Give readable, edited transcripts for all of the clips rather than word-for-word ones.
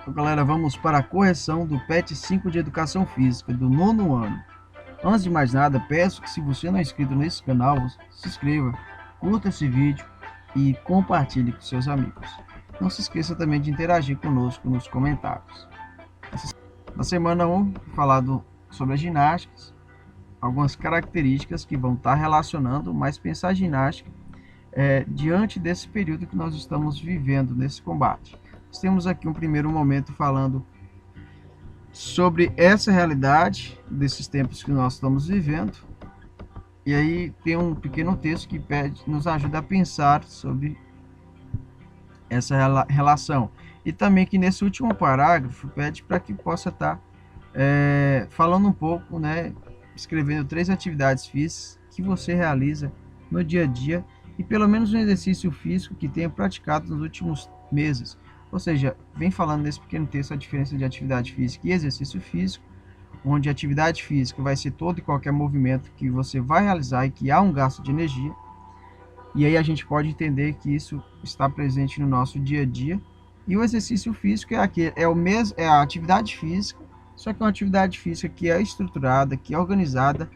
Então, galera, vamos para a correção do PET 5 de Educação Física do 9º ano. Antes de mais nada, peço que se você não é inscrito nesse canal, se inscreva, curta esse vídeo e compartilhe com seus amigos. Não se esqueça também de interagir conosco nos comentários. Na semana 1, vou falar sobre as ginásticas, algumas características que vão estar relacionando, mas pensar a ginástica diante desse período que nós estamos vivendo nesse combate. Nós temos aqui um primeiro momento falando sobre essa realidade desses tempos que nós estamos vivendo. E aí tem um pequeno texto que nos ajuda a pensar sobre essa relação. E também que nesse último parágrafo pede para que possa estar falando um pouco, escrevendo 3 atividades físicas que você realiza no dia a dia e pelo menos um exercício físico que tenha praticado nos últimos meses. Ou seja, vem falando nesse pequeno texto a diferença de atividade física e exercício físico, onde a atividade física vai ser todo e qualquer movimento que você vai realizar e que há um gasto de energia. E aí a gente pode entender que isso está presente no nosso dia a dia. E o exercício físico é a atividade física, só que é uma atividade física que é estruturada, que é organizada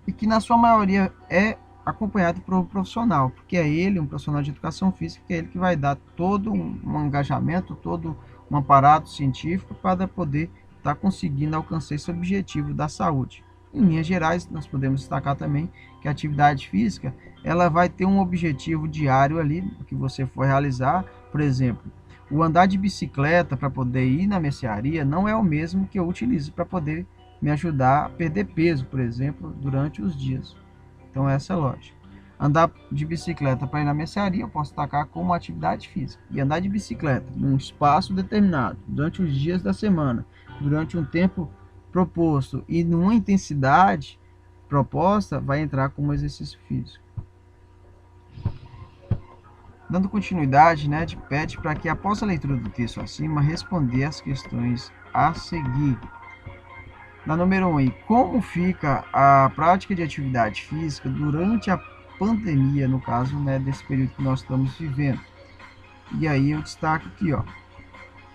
e que na sua maioria é acompanhado por um profissional, porque é ele, um profissional de educação física, que é ele que vai dar todo um engajamento, todo um aparato científico para poder estar conseguindo alcançar esse objetivo da saúde. Em linhas gerais, nós podemos destacar também que a atividade física ela vai ter um objetivo diário ali que você for realizar. Por exemplo, o andar de bicicleta para poder ir na mercearia não é o mesmo que eu utilizo para poder me ajudar a perder peso, por exemplo, durante os dias. Então essa é a lógica. Andar de bicicleta para ir na mercearia eu posso destacar como atividade física. E andar de bicicleta num espaço determinado, durante os dias da semana, durante um tempo proposto e numa intensidade proposta, vai entrar como exercício físico. Dando continuidade, pede para que após a leitura do texto acima, responder as questões a seguir. Na número 1, como fica a prática de atividade física durante a pandemia, no caso, desse período que nós estamos vivendo? E aí eu destaco aqui,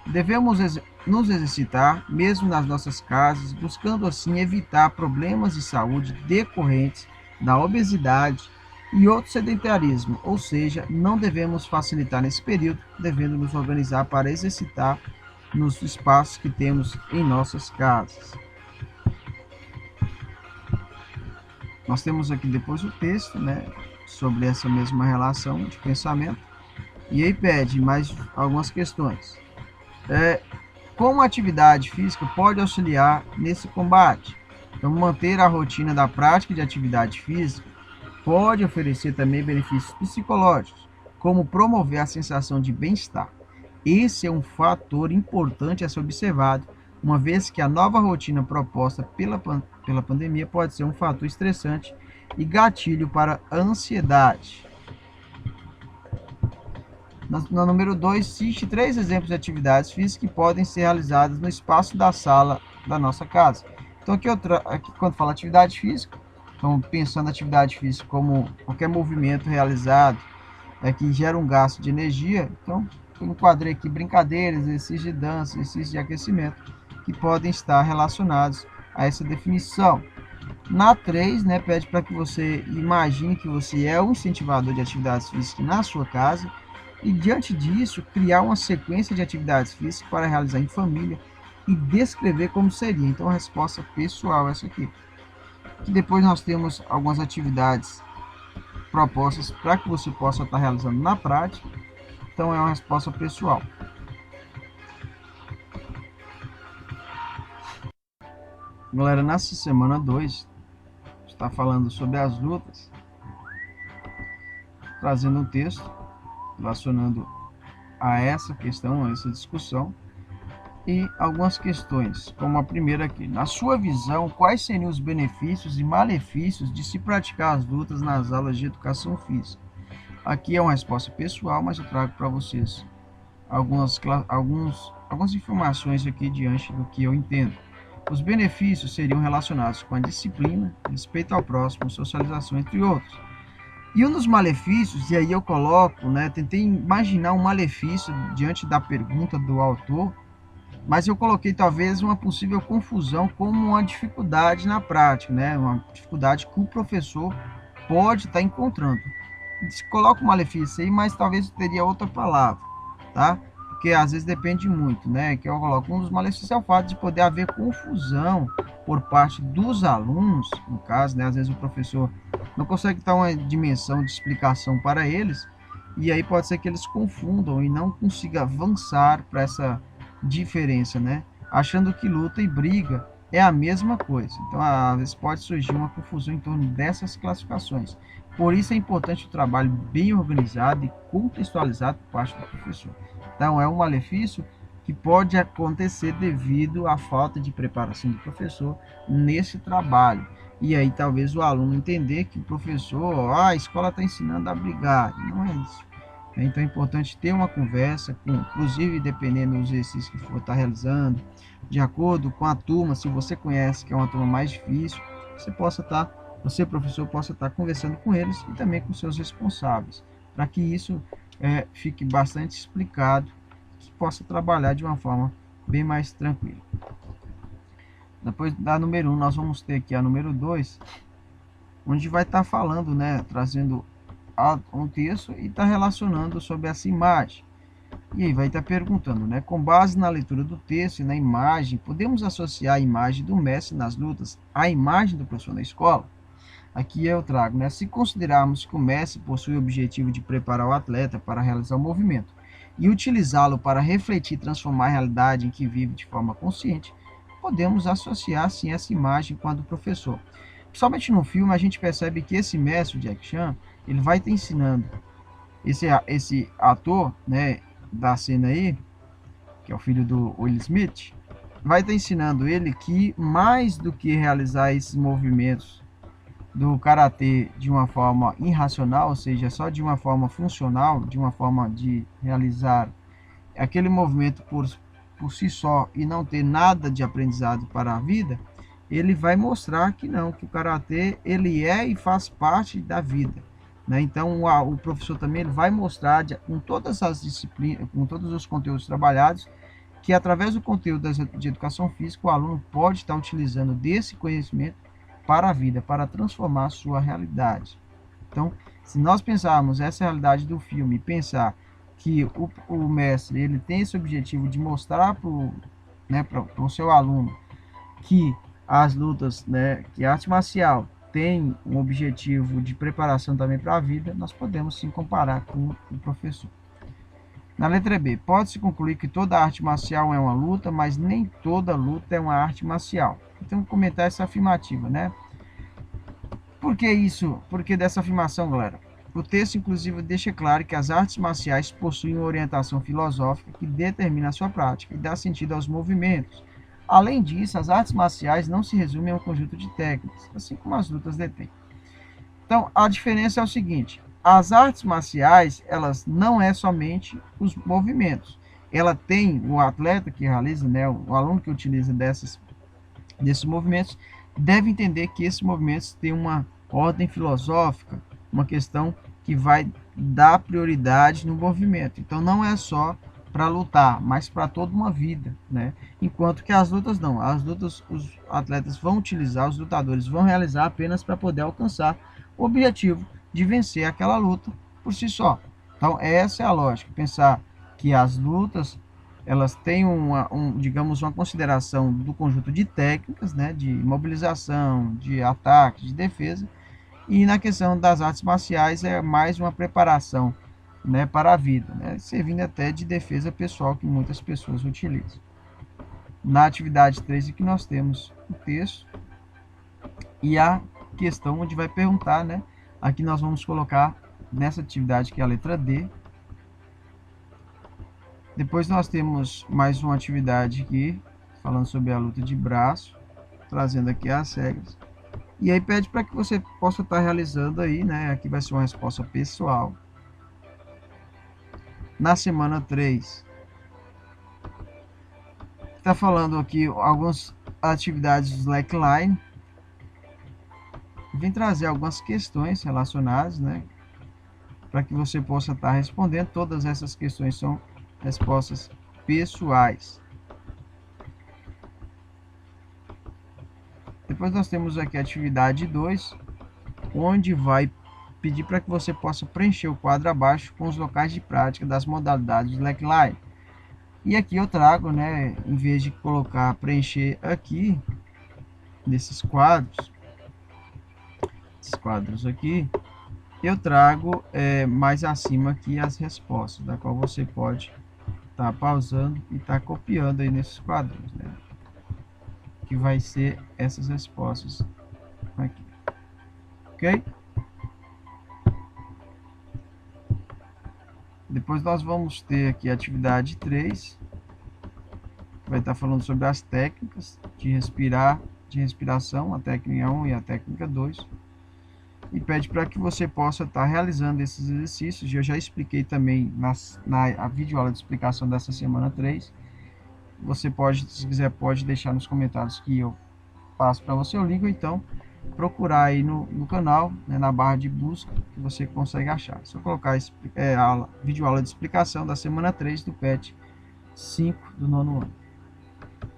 devemos nos exercitar, mesmo nas nossas casas, buscando assim evitar problemas de saúde decorrentes da obesidade e outro sedentarismo, ou seja, não devemos facilitar nesse período, devendo nos organizar para exercitar nos espaços que temos em nossas casas. Nós temos aqui depois o texto, sobre essa mesma relação de pensamento. E aí pede mais algumas questões. Como a atividade física pode auxiliar nesse combate? Então, manter a rotina da prática de atividade física pode oferecer também benefícios psicológicos, como promover a sensação de bem-estar. Esse é um fator importante a ser observado, uma vez que a nova rotina proposta pela pandemia pode ser um fator estressante e gatilho para a ansiedade. No número 2, cite 3 exemplos de atividades físicas que podem ser realizadas no espaço da sala da nossa casa. Então aqui quando fala atividade física, então pensando na atividade física como qualquer movimento realizado que gera um gasto de energia, então eu enquadrei aqui brincadeiras, exercícios de dança, exercícios de aquecimento, que podem estar relacionados a essa definição. Na 3, pede para que você imagine que você é um incentivador de atividades físicas na sua casa e, diante disso, criar uma sequência de atividades físicas para realizar em família e descrever como seria. Então, a resposta pessoal é essa aqui. E depois nós temos algumas atividades propostas para que você possa estar realizando na prática. Então, é uma resposta pessoal. Galera, nessa semana 2, está falando sobre as lutas, trazendo um texto relacionando a essa questão, a essa discussão, e algumas questões, como a primeira aqui. Na sua visão, quais seriam os benefícios e malefícios de se praticar as lutas nas aulas de educação física? Aqui é uma resposta pessoal, mas eu trago para vocês algumas informações aqui diante do que eu entendo. Os benefícios seriam relacionados com a disciplina, respeito ao próximo, socialização, entre outros. E um dos malefícios, e aí eu coloco, tentei imaginar um malefício diante da pergunta do autor, Mas eu coloquei talvez uma possível confusão como uma dificuldade na prática, né? Uma dificuldade que o professor pode estar encontrando. Coloca o malefício aí, mas talvez teria outra palavra, tá? Porque às vezes depende muito, né? Que eu coloco um dos malefícios é o fato de poder haver confusão por parte dos alunos, no caso, né? Às vezes o professor não consegue dar uma dimensão de explicação para eles, e aí pode ser que eles confundam e não consigam avançar para essa diferença, né? Achando que luta e briga é a mesma coisa. Então, às vezes pode surgir uma confusão em torno dessas classificações. Por isso é importante o trabalho bem organizado e contextualizado por parte do professor. Então, é um malefício que pode acontecer devido à falta de preparação do professor nesse trabalho. E aí talvez o aluno entender que o professor, a escola está ensinando a brigar. Não é isso. Então é importante ter uma conversa, inclusive dependendo do exercício que for estar realizando, de acordo com a turma, se você conhece que é uma turma mais difícil, você professor possa estar conversando com eles e também com seus responsáveis, para que isso fique bastante explicado, que possa trabalhar de uma forma bem mais tranquila. Depois da número 1, nós vamos ter aqui a número 2, onde vai estar falando, né, trazendo um texto e está relacionando sobre essa imagem. E aí vai estar perguntando, né? Com base na leitura do texto e na imagem, podemos associar a imagem do mestre nas lutas à imagem do professor na escola? Aqui eu trago, né? Se considerarmos que o mestre possui o objetivo de preparar o atleta para realizar o movimento e utilizá-lo para refletir e transformar a realidade em que vive de forma consciente, podemos associar sim essa imagem com a do professor. Somente no filme a gente percebe que esse mestre, Jack Chan, ele vai estar ensinando esse ator, né, da cena aí, que é o filho do Will Smith, vai estar ensinando ele que mais do que realizar esses movimentos do karatê de uma forma irracional, ou seja, só de uma forma funcional, de uma forma de realizar aquele movimento por si só e não ter nada de aprendizado para a vida, ele vai mostrar que não, que o karatê ele é e faz parte da vida, né? Então o professor também ele vai mostrar com todas as disciplinas, com todos os conteúdos trabalhados, que através do conteúdo de educação física o aluno pode estar utilizando desse conhecimento para a vida, para transformar a sua realidade. Então, se nós pensarmos essa realidade do filme e pensar que o mestre ele tem esse objetivo de mostrar para o seu aluno que as lutas, né, que a arte marcial tem um objetivo de preparação também para a vida, nós podemos sim comparar com o professor. Na letra B, pode-se concluir que toda arte marcial é uma luta, mas nem toda luta é uma arte marcial. Então, comentar essa afirmativa, né? Por que isso? Por que dessa afirmação, galera? O texto, inclusive, deixa claro que as artes marciais possuem uma orientação filosófica que determina a sua prática e dá sentido aos movimentos. Além disso, as artes marciais não se resumem a um conjunto de técnicas, assim como as lutas detêm. Então, a diferença é o seguinte: as artes marciais, elas não é somente os movimentos. Ela tem o atleta que realiza, né, o aluno que utiliza desses movimentos, deve entender que esses movimentos têm uma ordem filosófica, uma questão que vai dar prioridade no movimento. Então, não é só para lutar, mas para toda uma vida, né? Enquanto que as lutas não. As lutas os atletas vão utilizar, os lutadores vão realizar apenas para poder alcançar o objetivo de vencer aquela luta por si só. Então, essa é a lógica. Pensar que as lutas elas têm digamos, uma consideração do conjunto de técnicas, né, de mobilização, de ataque, de defesa, e na questão das artes marciais é mais uma preparação, né, para a vida, né, servindo até de defesa pessoal que muitas pessoas utilizam. Na atividade 3 que nós temos o texto e a questão onde vai perguntar, né, aqui nós vamos colocar nessa atividade que é a letra D. Depois nós temos mais uma atividade aqui, falando sobre a luta de braço, trazendo aqui as regras. E aí pede para que você possa estar realizando aí, né? Aqui vai ser uma resposta pessoal. Na semana 3, está falando aqui algumas atividades de slackline. Vem trazer algumas questões relacionadas, né? Para que você possa estar respondendo. Todas essas questões são respostas pessoais. Depois nós temos aqui a atividade 2, onde vai pedir para que você possa preencher o quadro abaixo com os locais de prática das modalidades de slackline. E aqui eu trago, né, em vez de colocar preencher aqui nesses quadros, esses quadros aqui, eu trago mais acima aqui as respostas, da qual você pode estar pausando e estar copiando aí nesses quadros, né? Que vai ser essas respostas aqui, ok? Depois nós vamos ter aqui a atividade 3, vai estar falando sobre as técnicas de respiração, a técnica 1 e a técnica 2. E pede para que você possa estar realizando esses exercícios. Eu já expliquei também na videoaula de explicação dessa semana 3. Você pode, se quiser, pode deixar nos comentários que eu passo para você o link, ou então procurar aí no canal, né, na barra de busca, que você consegue achar. Se eu colocar a videoaula de explicação da semana 3 do PET 5 do nono ano.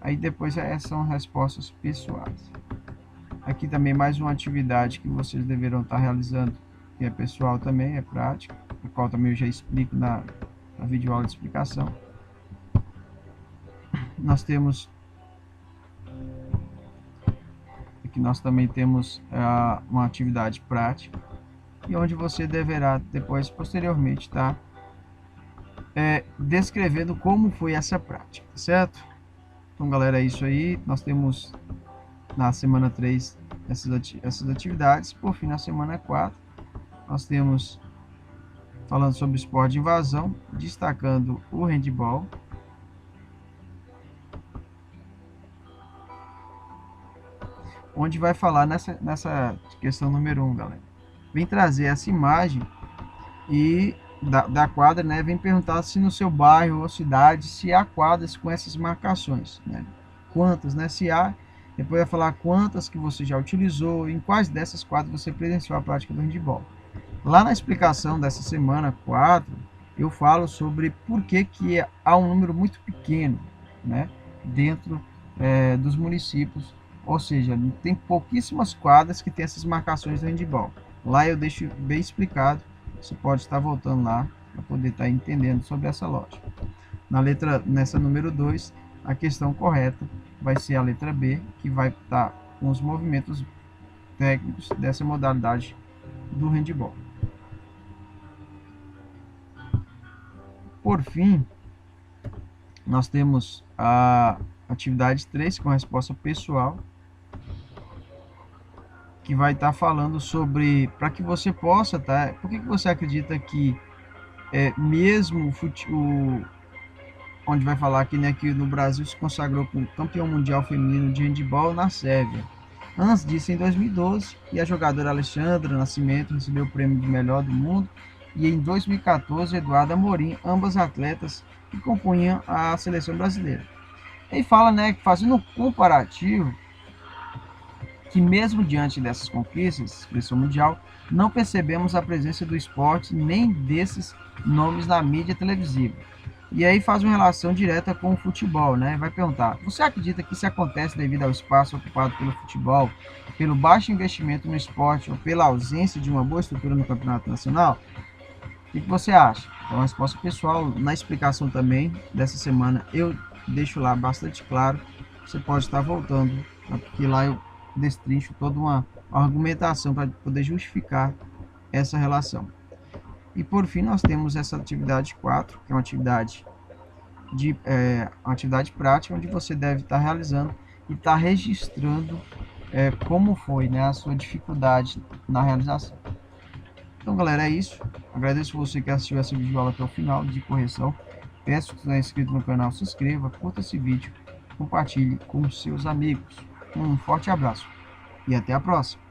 Aí depois são respostas pessoais. Aqui também mais uma atividade que vocês deverão estar realizando, que é pessoal também, é prática, o qual também eu já explico na videoaula de explicação. Nós temos aqui, nós também temos uma atividade prática, e onde você deverá depois, posteriormente, estar descrevendo como foi essa prática, certo? Então, galera, é isso aí. Nós temos na semana 3 essas atividades. Por fim, na semana 4, nós temos falando sobre esporte de invasão, destacando o handball. Onde vai falar nessa questão número 1, galera. Vem trazer essa imagem e da quadra, né? Vem perguntar se no seu bairro ou cidade se há quadras com essas marcações, né? Quantas, né? Se há, depois vai falar quantas que você já utilizou, em quais dessas quadras você presenciou a prática do handball. Lá na explicação dessa semana 4, eu falo sobre por que há um número muito pequeno, né, dentro dos municípios, ou seja, tem pouquíssimas quadras que tem essas marcações do handball. Lá eu deixo bem explicado, você pode estar voltando lá para poder estar entendendo sobre essa lógica. Nessa número 2, a questão correta vai ser a letra B, que vai estar com os movimentos técnicos dessa modalidade do handball. Por fim, nós temos a atividade 3 com a resposta pessoal, que vai estar falando sobre, para que você possa, tá? Por que você acredita que mesmo onde vai falar aqui, né, que no Brasil se consagrou como campeão mundial feminino de handball na Sérvia. Antes disso, em 2012, e a jogadora Alexandra Nascimento recebeu o prêmio de melhor do mundo, e em 2014, Eduardo Amorim, ambas atletas que compunham a seleção brasileira. Ele fala, né, fazendo um comparativo, que mesmo diante dessas conquistas, expressão mundial, não percebemos a presença do esporte nem desses nomes na mídia televisiva. E aí faz uma relação direta com o futebol, né? Vai perguntar, você acredita que isso acontece devido ao espaço ocupado pelo futebol, pelo baixo investimento no esporte ou pela ausência de uma boa estrutura no campeonato nacional? O que você acha? Então, a resposta pessoal, na explicação também dessa semana, eu deixo lá bastante claro. Você pode estar voltando, porque lá eu destrincho toda uma argumentação para poder justificar essa relação. E por fim, nós temos essa atividade 4, que é uma atividade prática, onde você deve estar realizando e estar registrando como foi, né, a sua dificuldade na realização. Então, galera, é isso. Agradeço você que assistiu essa videoaula até o final de correção. Peço que você esteja inscrito no canal, se inscreva, curta esse vídeo, compartilhe com seus amigos. Um forte abraço e até a próxima.